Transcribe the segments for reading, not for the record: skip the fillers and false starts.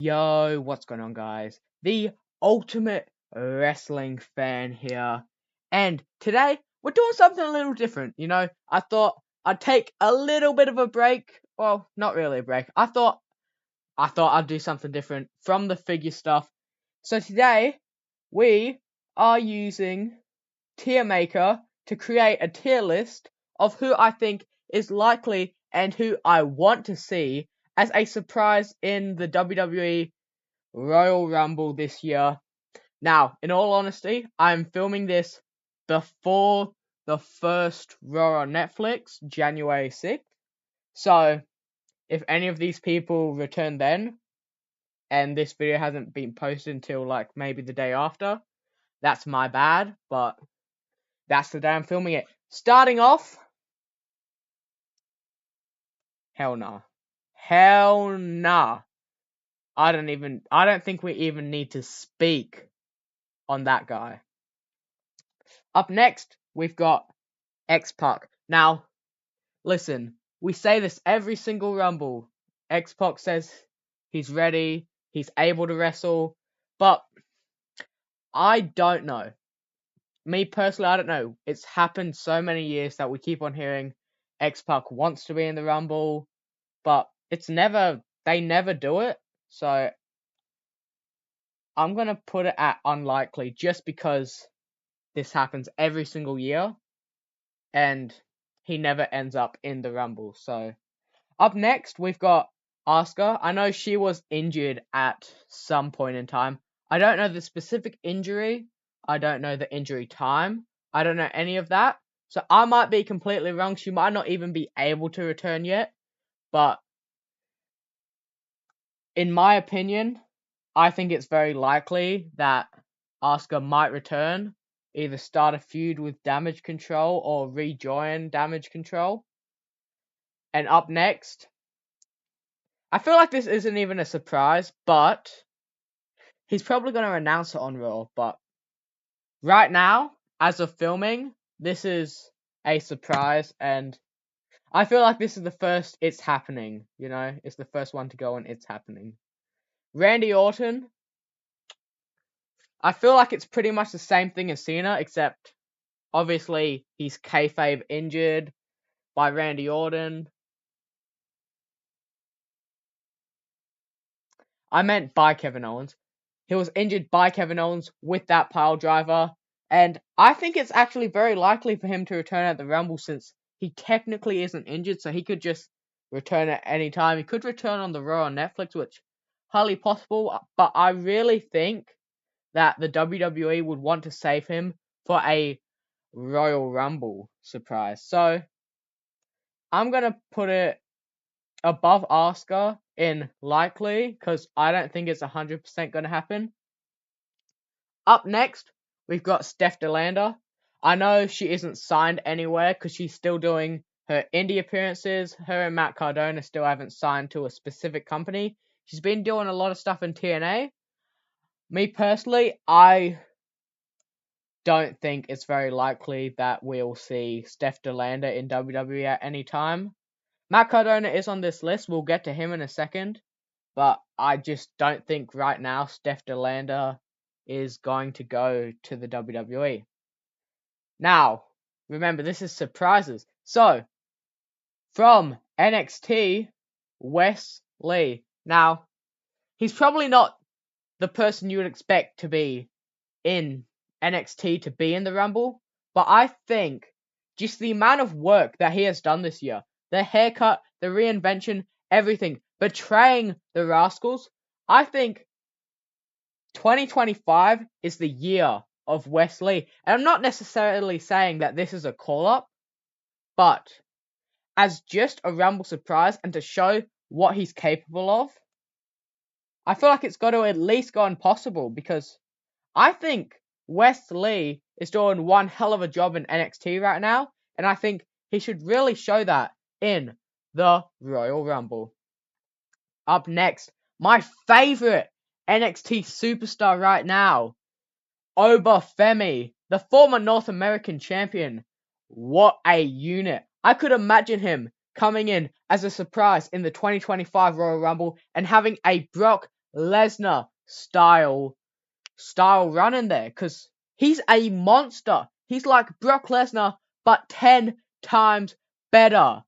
Yo, what's going on, guys? The ultimate wrestling fan here. And today, we're doing something a little different. I thought I'd take a little bit of a break. Well, not really a break. I thought I'd do something different from the figure stuff. So today, we are using tiermaker to create a tier list of who I think is likely and who I want to see as a surprise in the WWE Royal Rumble this year. Now, in all honesty, I'm filming this before the first Raw on Netflix, January 6th. So, if any of these people return then, and this video hasn't been posted until like maybe the day after, that's my bad, but that's the day I'm filming it. Starting off, hell nah. Hell nah. I don't think we even need to speak on that guy. Up next, we've got X-Pac. Now, listen, we say this every single Rumble. X-Pac says he's ready, he's able to wrestle, but I don't know. Me personally, I don't know. It's happened so many years that we keep on hearing X-Pac wants to be in the Rumble, but they never do it. So I'm gonna put it at unlikely just because this happens every single year and he never ends up in the Rumble. So up next we've got Asuka. I know she was injured at some point in time. I don't know the specific injury. I don't know the injury time. I don't know any of that. So I might be completely wrong. She might not even be able to return yet. But in my opinion, I think it's very likely that Asuka might return, either start a feud with Damage Control or rejoin Damage Control. And up next, I feel like this isn't even a surprise, but he's probably going to announce it on Raw. But right now, as of filming, this is a surprise, and I feel like this is the first it's happening, It's the first one to go and it's happening. Randy Orton, I feel like it's pretty much the same thing as Cena, except obviously he's kayfabe injured by Randy Orton. I meant by Kevin Owens. He was injured by Kevin Owens with that pile driver, and I think it's actually very likely for him to return at the Rumble since he technically isn't injured, so he could just return at any time. He could return on the Raw on Netflix, which highly possible, but I really think that the WWE would want to save him for a Royal Rumble surprise. So I'm gonna put it above Asuka in likely, because I don't think it's 100% going to happen. Up next, we've got Steph DeLander. I know she isn't signed anywhere because she's still doing her indie appearances. Her and Matt Cardona still haven't signed to a specific company. She's been doing a lot of stuff in TNA. Me personally, I don't think it's very likely that we'll see Steph DeLander in WWE at any time. Matt Cardona is on this list. We'll get to him in a second. But I just don't think right now Steph DeLander is going to go to the WWE. Now, remember, this is surprises. So, from NXT, Wes Lee. Now, he's probably not the person you would expect to be in NXT to be in the Rumble, but I think just the amount of work that he has done this year, the haircut, the reinvention, everything, betraying the Rascals, I think 2025 is the year of Wes Lee. And I'm not necessarily saying that this is a call-up, but as just a Rumble surprise and to show what he's capable of, I feel like it's got to at least go impossible, because I think Wes Lee is doing one hell of a job in NXT right now, and I think he should really show that in the Royal Rumble. Up next, my favorite NXT superstar right now, Oba Femi, the former North American champion. What a unit. I could imagine him coming in as a surprise in the 2025 Royal Rumble and having a Brock Lesnar style run in there, because he's a monster. He's like Brock Lesnar, but 10 times better.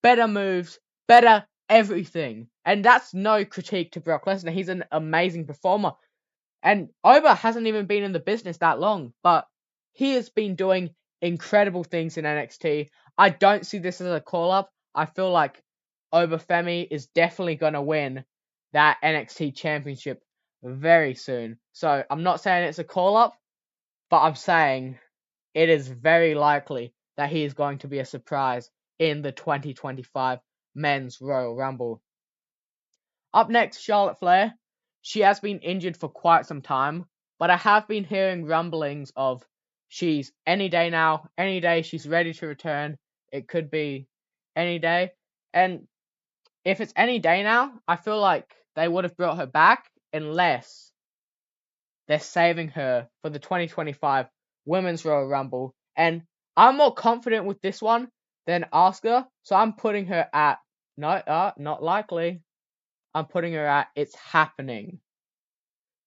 Better moves, better everything. And that's no critique to Brock Lesnar. He's an amazing performer. And Oba hasn't even been in the business that long, but he has been doing incredible things in NXT. I don't see this as a call-up. I feel like Obafemi is definitely going to win that NXT championship very soon. So I'm not saying it's a call-up, but I'm saying it is very likely that he is going to be a surprise in the 2025 Men's Royal Rumble. Up next, Charlotte Flair. She has been injured for quite some time, but I have been hearing rumblings of she's any day now, any day she's ready to return. It could be any day. And if it's any day now, I feel like they would have brought her back unless they're saving her for the 2025 Women's Royal Rumble. And I'm more confident with this one than Asuka, so I'm putting her at, not likely. I'm putting her at it's happening.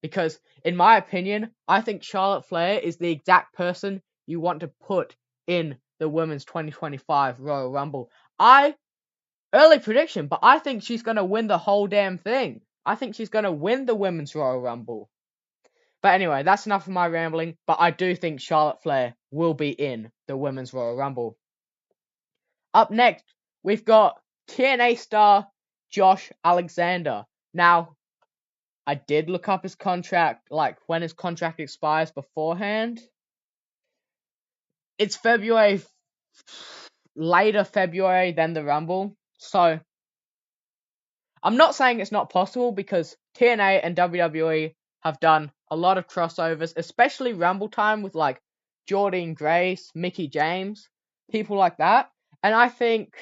Because, in my opinion, I think Charlotte Flair is the exact person you want to put in the Women's 2025 Royal Rumble. Early prediction, but I think she's going to win the whole damn thing. I think she's going to win the Women's Royal Rumble. But anyway, that's enough of my rambling, but I do think Charlotte Flair will be in the Women's Royal Rumble. Up next, we've got TNA star Josh Alexander. Now, I did look up his contract, like when his contract expires beforehand. It's later February than the Rumble. So, I'm not saying it's not possible because TNA and WWE have done a lot of crossovers, especially Rumble time with like Jordynne Grace, Mickie James, people like that. And I think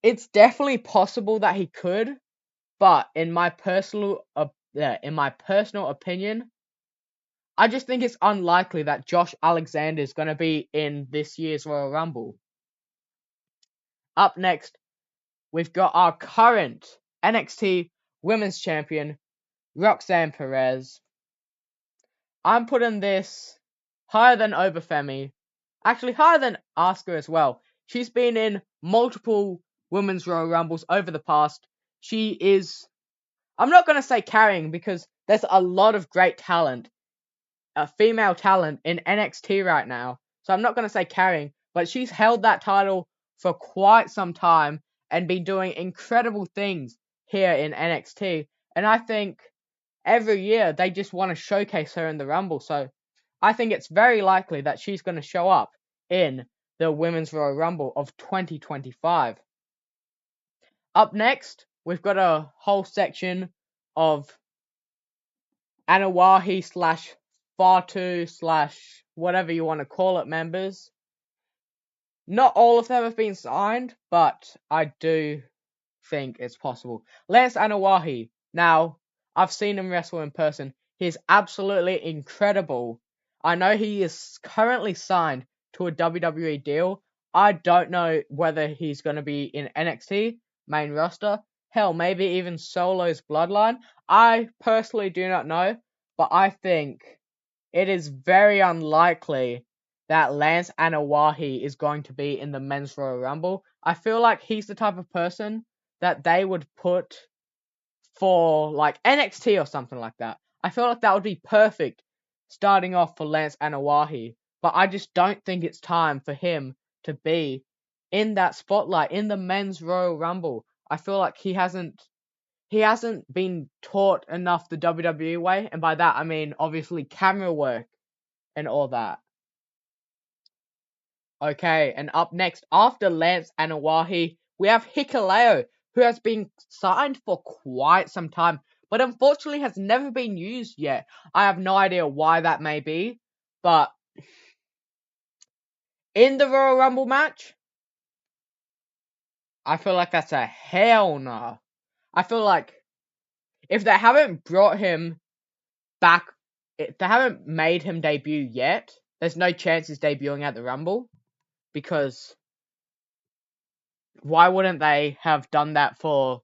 it's definitely possible that he could, but in my personal opinion, I just think it's unlikely that Josh Alexander is going to be in this year's Royal Rumble. Up next, we've got our current NXT Women's Champion, Roxanne Perez. I'm putting this higher than Obafemi. Actually, higher than Asuka as well. She's been in multiple Women's Royal Rumbles over the past. She is, I'm not going to say carrying because there's a lot of great talent, female talent in NXT right now. So I'm not going to say carrying, but she's held that title for quite some time and been doing incredible things here in NXT. And I think every year they just want to showcase her in the Rumble. So I think it's very likely that she's going to show up in the Women's Royal Rumble of 2025. Up next, we've got a whole section of Anawahi / Fatu / whatever you want to call it members. Not all of them have been signed, but I do think it's possible. Lance Anawahi. Now, I've seen him wrestle in person. He's absolutely incredible. I know he is currently signed to a WWE deal. I don't know whether he's going to be in NXT, main roster. Hell, maybe even Solo's Bloodline. I personally do not know, but I think it is very unlikely that Lance Anawahi is going to be in the Men's Royal Rumble. I feel like he's the type of person that they would put for like NXT or something like that. I feel like that would be perfect starting off for Lance Anawahi, but I just don't think it's time for him to be in that spotlight in the Men's Royal Rumble. I feel like he hasn't been taught enough the WWE way, and by that I mean obviously camera work and all that. Okay, and up next, after Lance Anawahi, we have Hikuleo, who has been signed for quite some time, but unfortunately has never been used yet. I have no idea why that may be, but in the Royal Rumble match, I feel like that's a hell no. I feel like if they haven't brought him back, if they haven't made him debut yet, there's no chance he's debuting at the Rumble, because why wouldn't they have done that for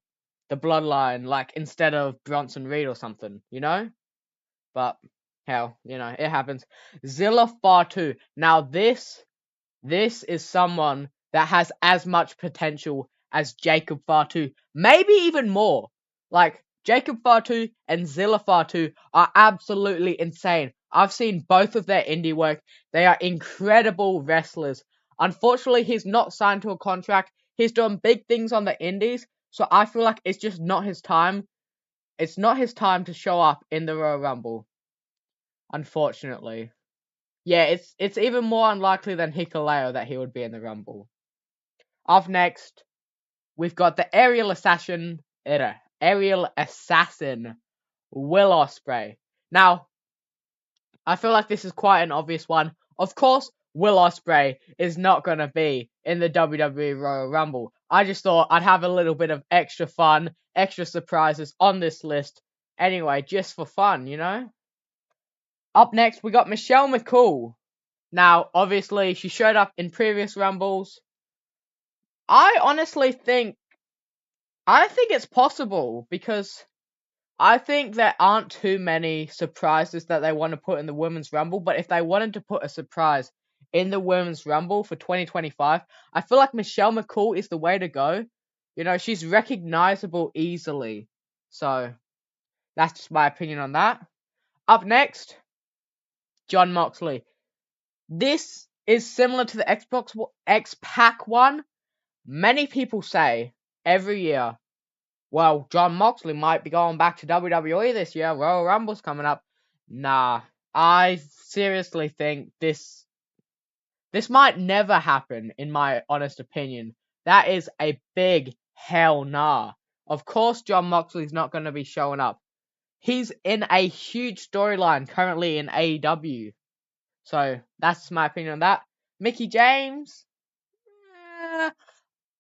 the bloodline, like, instead of Bronson Reed or something, you know? But, hell, you know, it happens. Zilla Fatu. Now, this is someone that has as much potential as Jacob Fatu, maybe even more. Like, Jacob Fatu and Zilla Fatu are absolutely insane. I've seen both of their indie work. They are incredible wrestlers. Unfortunately, he's not signed to a contract. He's doing big things on the indies, so I feel like it's just not his time. It's not his time to show up in the Royal Rumble, unfortunately. Yeah, it's even more unlikely than Hikuleo that he would be in the Rumble. Up next, we've got the aerial assassin, Will Ospreay. Now, I feel like this is quite an obvious one. Of course, Will Ospreay is not going to be in the WWE Royal Rumble. I just thought I'd have a little bit of extra fun, extra surprises on this list. Anyway, just for fun, you know? Up next, we got Michelle McCool. Now, obviously, she showed up in previous Rumbles. I honestly think it's possible, because I think there aren't too many surprises that they want to put in the Women's Rumble, but if they wanted to put a surprise in the Women's Rumble for 2025, I feel like Michelle McCool is the way to go. You know, she's recognizable easily. So, that's just my opinion on that. Up next, Jon Moxley. This is similar to the X-Pac one. Many people say every year, well, Jon Moxley might be going back to WWE this year. Royal Rumble's coming up. Nah, I seriously think this might never happen, in my honest opinion. That is a big hell nah. Of course, Jon Moxley's not going to be showing up. He's in a huge storyline currently in AEW. So, that's my opinion on that. Mickie James.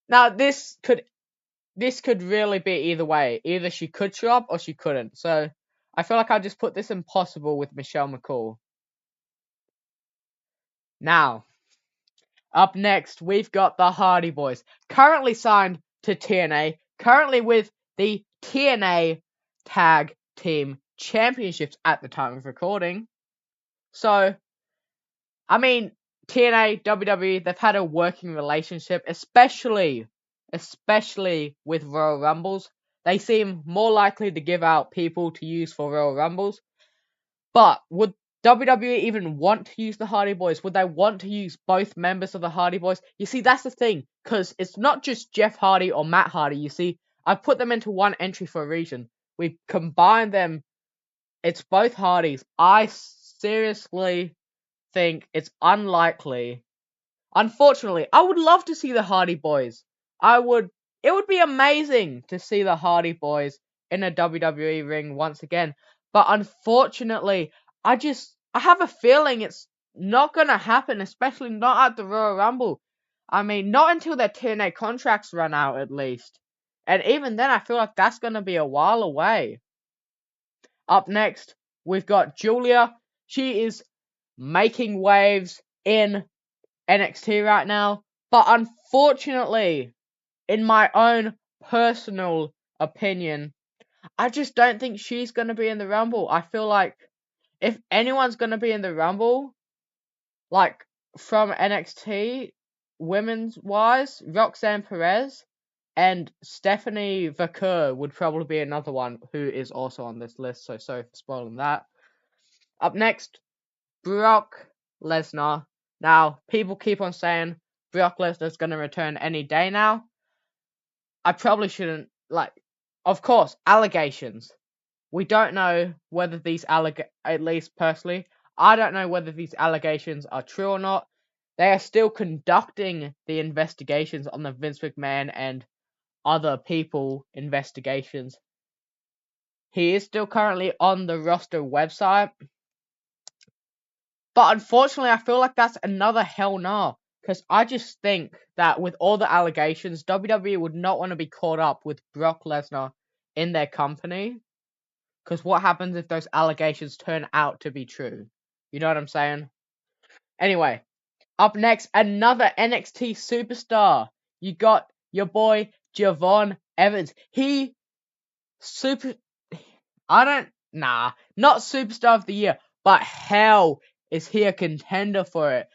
Now, this could really be either way. Either she could show up or she couldn't. So, I feel like I'll just put this impossible with Michelle McCool. Now, up next, we've got the Hardy Boys. Currently signed to TNA. Currently with the TNA Tag Team Championships at the time of recording. So, I mean, TNA, WWE, they've had a working relationship, especially with Royal Rumbles. They seem more likely to give out people to use for Royal Rumbles. But would WWE even want to use the Hardy Boys? Would they want to use both members of the Hardy Boys? You see, that's the thing, because it's not just Jeff Hardy or Matt Hardy. You see, I've put them into one entry for a reason. We've combined them. It's both Hardys. I seriously think it's unlikely. Unfortunately, I would love to see the Hardy Boys. It would be amazing to see the Hardy Boys in a WWE ring once again. But unfortunately, I have a feeling it's not gonna happen, especially not at the Royal Rumble. I mean, not until their TNA contracts run out, at least. And even then, I feel like that's gonna be a while away. Up next, we've got Julia. She is making waves in NXT right now, but unfortunately, in my own personal opinion, I just don't think she's going to be in the Rumble. I feel like if anyone's going to be in the Rumble, like from NXT, women's wise, Roxanne Perez and Stephanie Vaquer would probably be another one who is also on this list, so sorry for spoiling that. Up next, Brock Lesnar. Now, people keep on saying Brock Lesnar's going to return any day now. I probably shouldn't, of course, allegations. We don't know whether these at least personally, I don't know whether these allegations are true or not. They are still conducting the investigations on the Vince McMahon and other people investigations. He is still currently on the roster website. But unfortunately, I feel like that's another hell no. Because I just think that with all the allegations, WWE would not want to be caught up with Brock Lesnar in their company. Because what happens if those allegations turn out to be true? You know what I'm saying? Anyway, up next, another NXT superstar. You got your boy, Javon Evans. He super. Not superstar of the year, but hell is he a contender for it?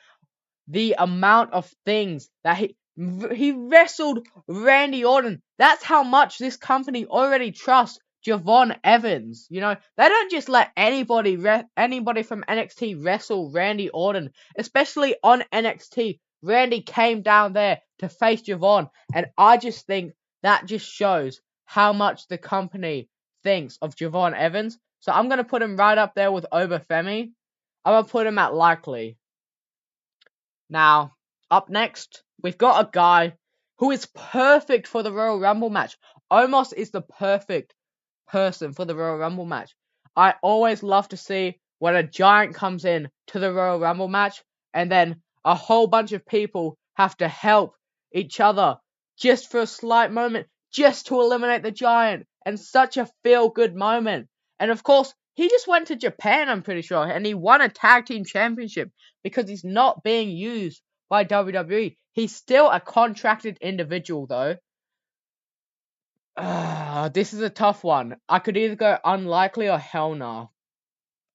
The amount of things that he wrestled Randy Orton. That's how much this company already trusts Javon Evans. You know, they don't just let anybody from NXT wrestle Randy Orton, especially on NXT. Randy came down there to face Javon, and I just think that just shows how much the company thinks of Javon Evans. So I'm gonna put him right up there with Obafemi. I'm gonna put him at likely. Now, up next, we've got a guy who is perfect for the Royal Rumble match. Omos is the perfect person for the Royal Rumble match. I always love to see when a giant comes in to the Royal Rumble match and then a whole bunch of people have to help each other just for a slight moment, just to eliminate the giant, and such a feel-good moment. And of course, he just went to Japan, I'm pretty sure, and he won a tag team championship because he's not being used by WWE. He's still a contracted individual, though. This is a tough one. I could either go unlikely or hell no.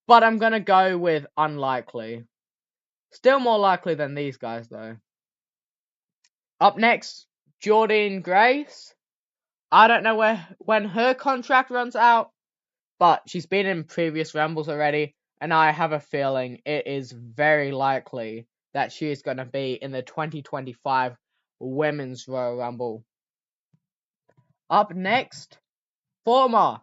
But I'm gonna go with unlikely. Still more likely than these guys, though. Up next, Jordynne Grace. I don't know when her contract runs out, but she's been in previous Rumbles already, and I have a feeling it is very likely that she is going to be in the 2025 Women's Royal Rumble. Up next, former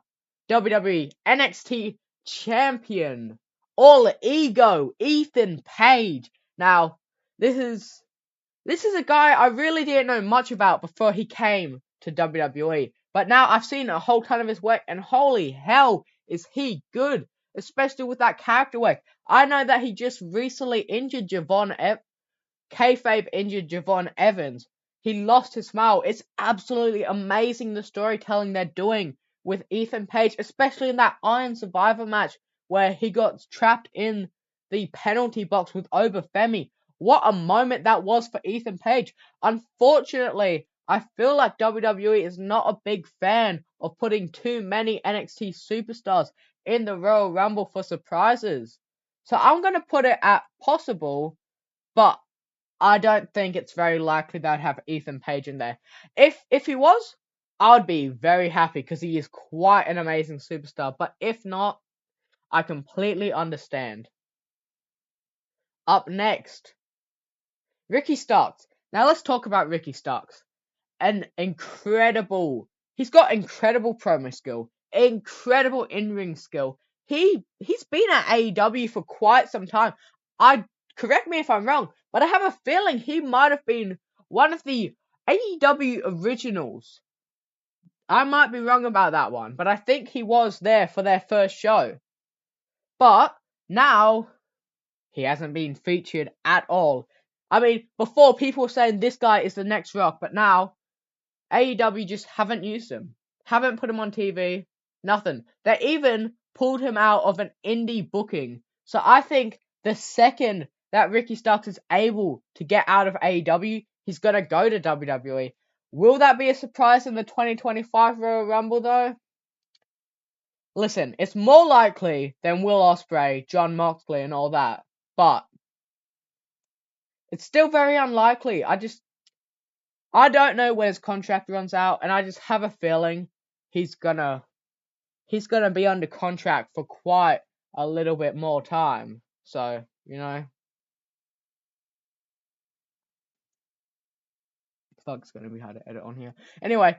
WWE NXT champion, All Ego, Ethan Page. Now, this is a guy I really didn't know much about before he came to WWE. But now I've seen a whole ton of his work, and holy hell, is he good. Especially with that character work. I know that he just recently injured kayfabe injured Javon Evans. He lost his smile. It's absolutely amazing the storytelling they're doing with Ethan Page, especially in that Iron Survivor match where he got trapped in the penalty box with Obafemi. What a moment that was for Ethan Page. Unfortunately, I feel like WWE is not a big fan of putting too many NXT superstars in the Royal Rumble for surprises. So I'm going to put it at possible, but I don't think it's very likely that I'd have Ethan Page in there. If he was, I would be very happy because he is quite an amazing superstar. But if not, I completely understand. Up next, Ricky Starks. Now let's talk about Ricky Starks. He's got incredible promo skill, incredible in-ring skill. He's been at AEW for quite some time. Correct me if I'm wrong, but I have a feeling he might have been one of the AEW originals. I might be wrong about that one, but I think he was there for their first show. But now he hasn't been featured at all. I mean, before people were saying this guy is the next Rock, but now AEW just haven't used him. Haven't put him on TV. Nothing. They even pulled him out of an indie booking. So I think the second that Ricky Starks is able to get out of AEW, he's going to go to WWE. Will that be a surprise in the 2025 Royal Rumble, though? Listen, it's more likely than Will Ospreay, Jon Moxley, and all that. But it's still very unlikely. I don't know when his contract runs out, and I just have a feeling he's gonna be under contract for quite a little bit more time. So, you know. Fuck's gonna be hard to edit on here. Anyway,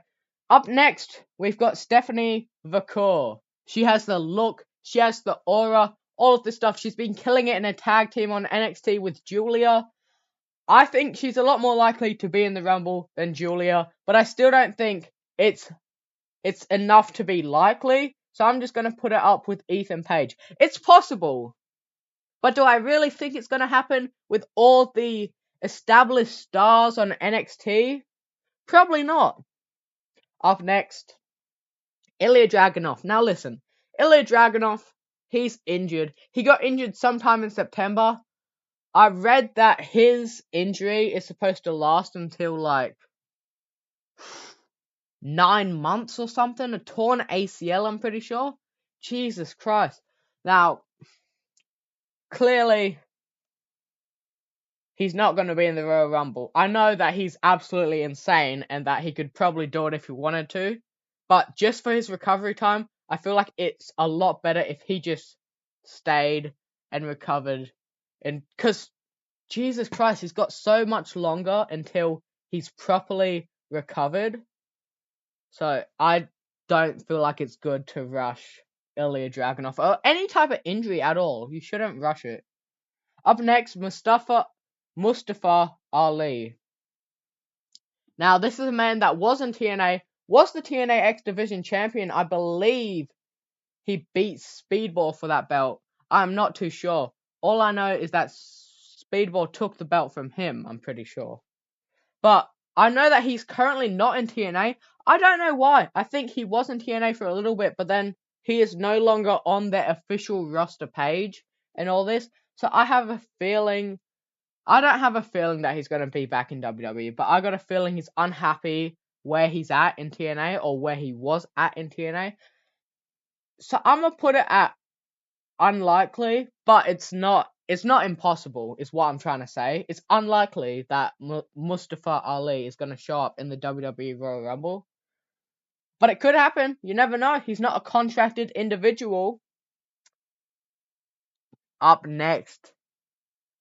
up next, we've got Stephanie Vacour. She has the look, she has the aura, all of this stuff. She's been killing it in a tag team on NXT with Julia. I think she's a lot more likely to be in the Rumble than Julia, but I still don't think it's enough to be likely, so I'm just going to put it up with Ethan Page. It's possible, but do I really think it's going to happen with all the established stars on NXT? Probably not. Up next, Ilya Dragunov. Now listen, Ilya Dragunov, he's injured. He got injured sometime in September. I read that his injury is supposed to last until, 9 months or something, a torn ACL, I'm pretty sure. Jesus Christ. Now, clearly, he's not going to be in the Royal Rumble. I know that he's absolutely insane and that he could probably do it if he wanted to, but just for his recovery time, I feel like it's a lot better if he just stayed and recovered. And because, Jesus Christ, he's got so much longer until he's properly recovered. So I don't feel like it's good to rush Ilya Dragunov or any type of injury at all. You shouldn't rush it. Up next, Mustafa Ali. Now, this is a man that was in TNA, was the TNA X Division champion. I believe he beat Speedball for that belt. I'm not too sure. All I know is that Speedball took the belt from him, I'm pretty sure. But I know that he's currently not in TNA. I don't know why. I think he was in TNA for a little bit, but then he is no longer on their official roster page and all this. So I have a feeling, I don't have a feeling that he's going to be back in WWE, but I got a feeling he's unhappy where he's at in TNA or where he was at in TNA. So I'm going to put it at unlikely, but it's not impossible, is what I'm trying to say. It's unlikely that Mustafa Ali is going to show up in the WWE Royal Rumble. But it could happen. You never know. He's not a contracted individual. Up next,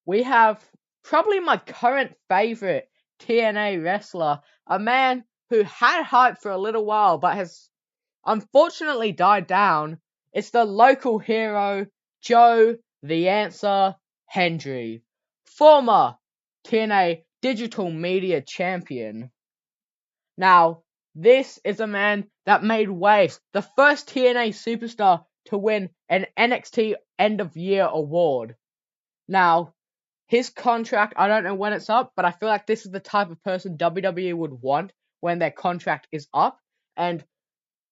we have probably my current favorite TNA wrestler, a man who had hype for a little while but has unfortunately died down. It's the local hero, Joe the Answer Hendry, former TNA Digital Media Champion. Now, this is a man that made waves, the first TNA superstar to win an NXT End of Year award. Now, his contract, I don't know when it's up, but I feel like this is the type of person WWE would want when their contract is up. And,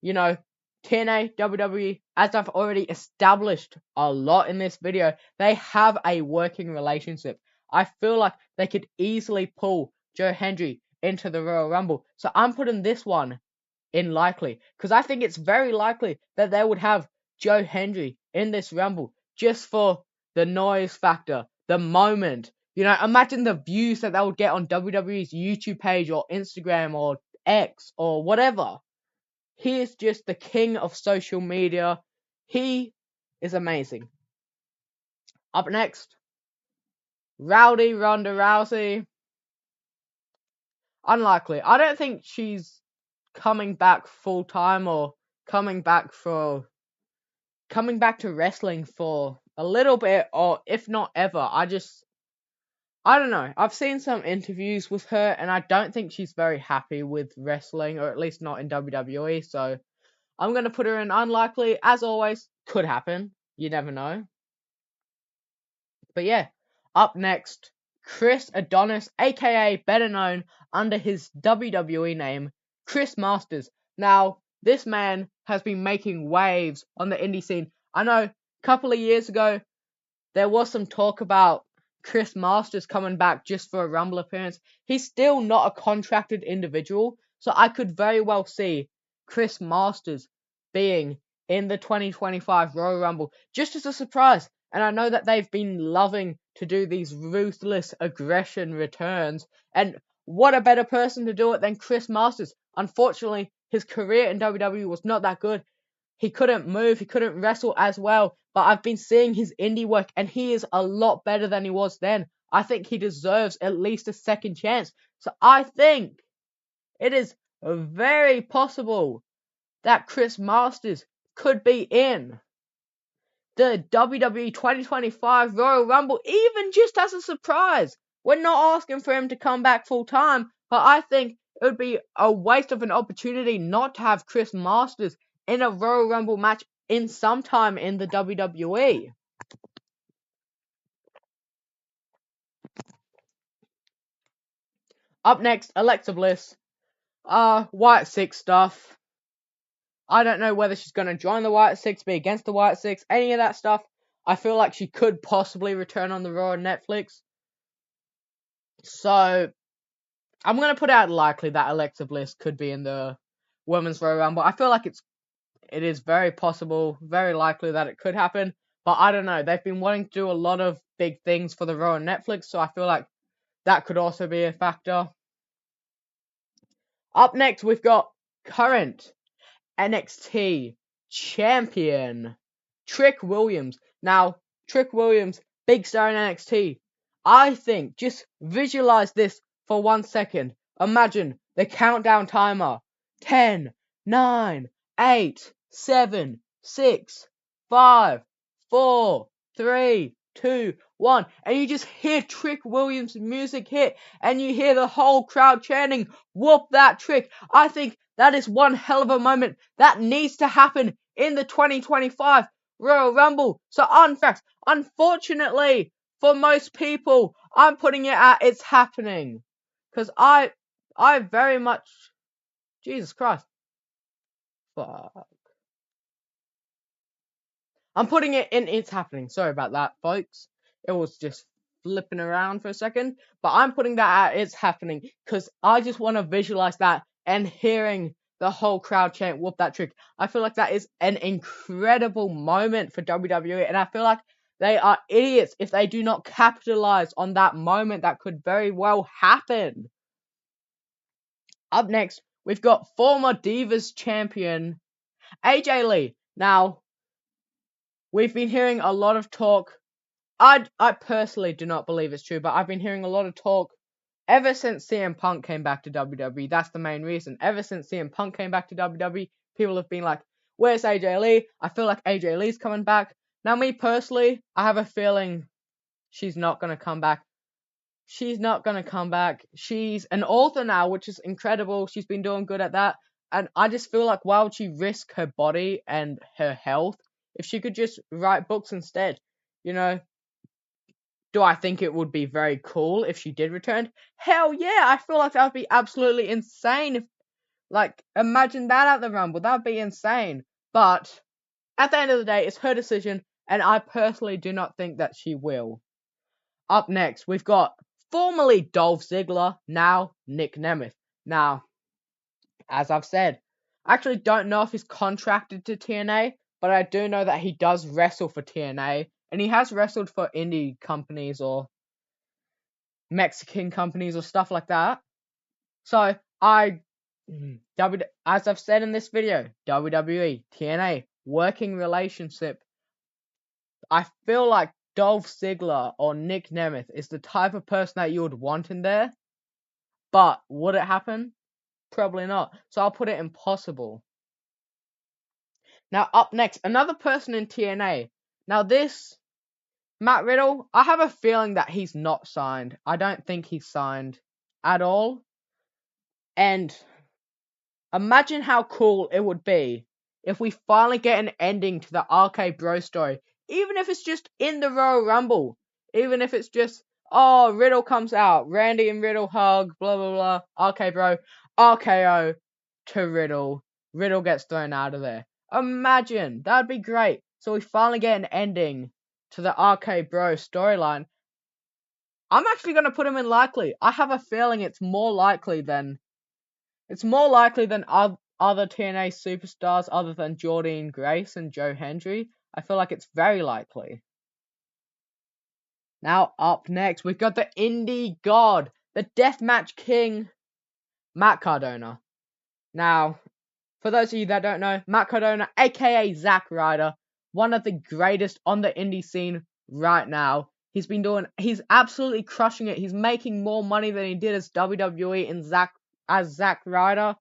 you know, TNA, WWE, as I've already established a lot in this video, they have a working relationship. I feel like they could easily pull Joe Hendry into the Royal Rumble. So I'm putting this one in likely, because I think it's very likely that they would have Joe Hendry in this Rumble just for the noise factor, the moment. You know, imagine the views that they would get on WWE's YouTube page or Instagram or X or whatever. He is just the king of social media. He is amazing. Up next, Rowdy Ronda Rousey. Unlikely. I don't think she's coming back full time or coming back to wrestling for a little bit, or if not ever. I don't know. I've seen some interviews with her and I don't think she's very happy with wrestling, or at least not in WWE, so I'm going to put her in unlikely. As always, could happen. You never know. But yeah, up next, Chris Adonis, aka better known under his WWE name, Chris Masters. Now, this man has been making waves on the indie scene. I know a couple of years ago, there was some talk about Chris Masters coming back just for a Rumble appearance. He's still not a contracted individual, so I could very well see Chris Masters being in the 2025 Royal Rumble just as a surprise. And I know that they've been loving to do these ruthless aggression returns, and what a better person to do it than Chris Masters. Unfortunately, his career in WWE was not that good. He couldn't move, he couldn't wrestle as well, but I've been seeing his indie work and he is a lot better than he was then. I think he deserves at least a second chance. So I think it is very possible that Chris Masters could be in the WWE 2025 Royal Rumble, even just as a surprise. We're not asking for him to come back full time, but I think it would be a waste of an opportunity not to have Chris Masters in a Royal Rumble match in some time in the WWE. Up next, Alexa Bliss. White Six stuff. I don't know whether she's going to join the White Six, be against the White Six, any of that stuff. I feel like she could possibly return on the Raw on Netflix. So, I'm going to put out likely that Alexa Bliss could be in the Women's Royal Rumble. I feel like it is very possible, very likely that it could happen. But I don't know. They've been wanting to do a lot of big things for the Raw on Netflix, so I feel like that could also be a factor. Up next, we've got current NXT champion Trick Williams. Now, Trick Williams, big star in NXT. I think, just visualize this for 1 second. Imagine the countdown timer. 10, 9, 8, 7, 6, 5, 4, 3, 2, 1. And you just hear Trick Williams' music hit, and you hear the whole crowd chanting, "Whoop that Trick." I think that is one hell of a moment that needs to happen in the 2025 Royal Rumble. So unfortunately, for most people, I'm putting it at it's happening. Because I very much, Jesus Christ. Fuck. I'm putting it in it's happening. Sorry about that, folks. It was just flipping around for a second. But I'm putting that at it's happening. Because I just want to visualize that and hearing the whole crowd chant, "Whoop that Trick." I feel like that is an incredible moment for WWE. And I feel like they are idiots if they do not capitalize on that moment that could very well happen. Up next, we've got former Divas champion AJ Lee. Now, we've been hearing a lot of talk. I personally do not believe it's true, but I've been hearing a lot of talk ever since CM Punk came back to WWE. That's the main reason. Ever since CM Punk came back to WWE, people have been like, "Where's AJ Lee?" I feel like AJ Lee's coming back. Now, me personally, I have a feeling she's not going to come back. She's not going to come back. She's an author now, which is incredible. She's been doing good at that. And I just feel like, why would she risk her body and her health if she could just write books instead? You know, do I think it would be very cool if she did return? Hell yeah, I feel like that would be absolutely insane. If, like, imagine that at the Rumble. That would be insane. But at the end of the day, it's her decision, and I personally do not think that she will. Up next, we've got formerly Dolph Ziggler, now Nick Nemeth. Now, as I've said, I actually don't know if he's contracted to TNA, but I do know that he does wrestle for TNA, and he has wrestled for indie companies or Mexican companies or stuff like that. So, as I've said in this video, WWE, TNA, working relationship. I feel like Dolph Ziggler or Nick Nemeth is the type of person that you would want in there. But would it happen? Probably not. So I'll put it impossible. Now up next, another person in TNA. Now this, Matt Riddle, I have a feeling that he's not signed. I don't think he's signed at all. And imagine how cool it would be if we finally get an ending to the RK Bro story. Even if it's just in the Royal Rumble. Even if it's just, oh, Riddle comes out, Randy and Riddle hug, blah, blah, blah, RK Bro, RKO to Riddle. Riddle gets thrown out of there. Imagine, that'd be great. So we finally get an ending to the RK Bro storyline. I'm actually going to put him in likely. I have a feeling it's more likely than other TNA superstars other than Jordynne Grace and Joe Hendry. I feel like it's very likely. Now up next, we've got the Indie God, the Deathmatch King, Matt Cardona. Now, for those of you that don't know, Matt Cardona, aka Zack Ryder, one of the greatest on the indie scene right now. He's absolutely crushing it. He's making more money than he did as WWE as Zack Ryder.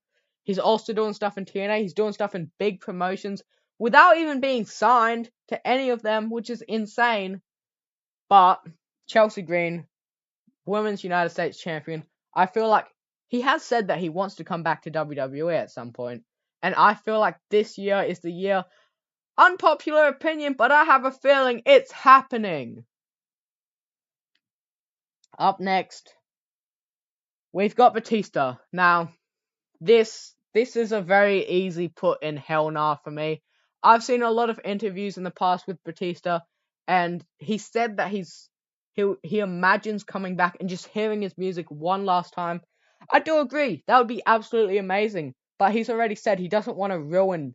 He's also doing stuff in TNA. He's doing stuff in big promotions without even being signed to any of them, which is insane. But Chelsea Green, Women's United States Champion, I feel like he has said that he wants to come back to WWE at some point. And I feel like this year is the year. Unpopular opinion, but I have a feeling it's happening. Up next, we've got Batista. Now, this is a very easy put in hell nah for me. I've seen a lot of interviews in the past with Batista, and he said that he imagines coming back and just hearing his music one last time. I do agree. That would be absolutely amazing. but he's already said he doesn't want to ruin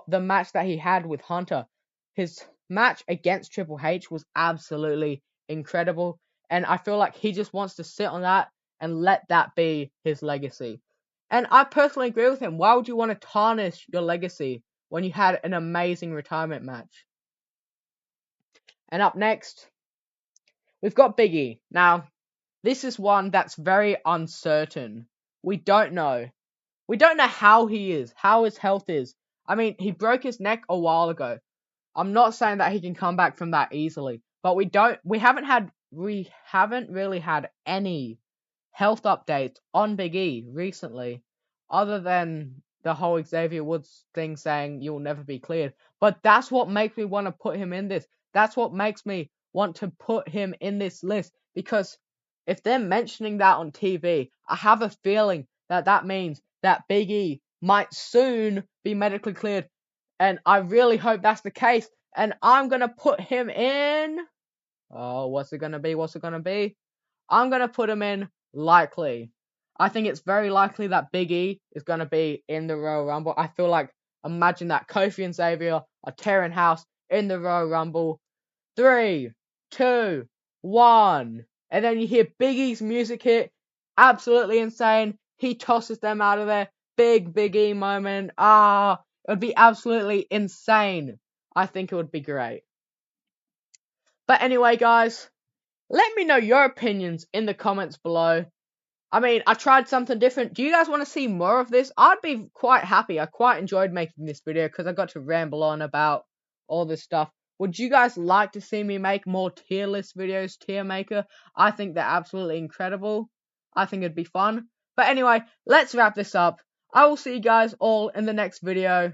the match that he had with Hunter. His match against Triple H was absolutely incredible, and I feel like he just wants to sit on that and let that be his legacy. And I personally agree with him. Why would you want to tarnish your legacy when you had an amazing retirement match? And up next, we've got Big E. Now, this is one that's very uncertain. We don't know. We don't know how he is, how his health is. I mean, he broke his neck a while ago. I'm not saying that he can come back from that easily, but we haven't really had any health updates on Big E recently, other than the whole Xavier Woods thing saying you'll never be cleared. But that's what makes me want to put him in this. That's what makes me want to put him in this list, because if they're mentioning that on TV, I have a feeling that that means that Big E might soon be medically cleared, and I really hope that's the case. And I'm gonna put him in. Oh, what's it gonna be? What's it gonna be? I'm gonna put him in likely. I think it's very likely that Big E is gonna be in the Royal Rumble. I feel like, imagine that Kofi and Xavier are tearing house in the Royal Rumble. 3, 2, 1, and then you hear Big E's music hit. Absolutely insane. He tosses them out of there. Big E moment. It would be absolutely insane. I think it would be great. But anyway, guys, let me know your opinions in the comments below. I mean, I tried something different. Do you guys want to see more of this? I'd be quite happy. I quite enjoyed making this video because I got to ramble on about all this stuff. Would you guys like to see me make more tier list videos, tier maker? I think they're absolutely incredible. I think it'd be fun. But anyway, let's wrap this up. I will see you guys all in the next video.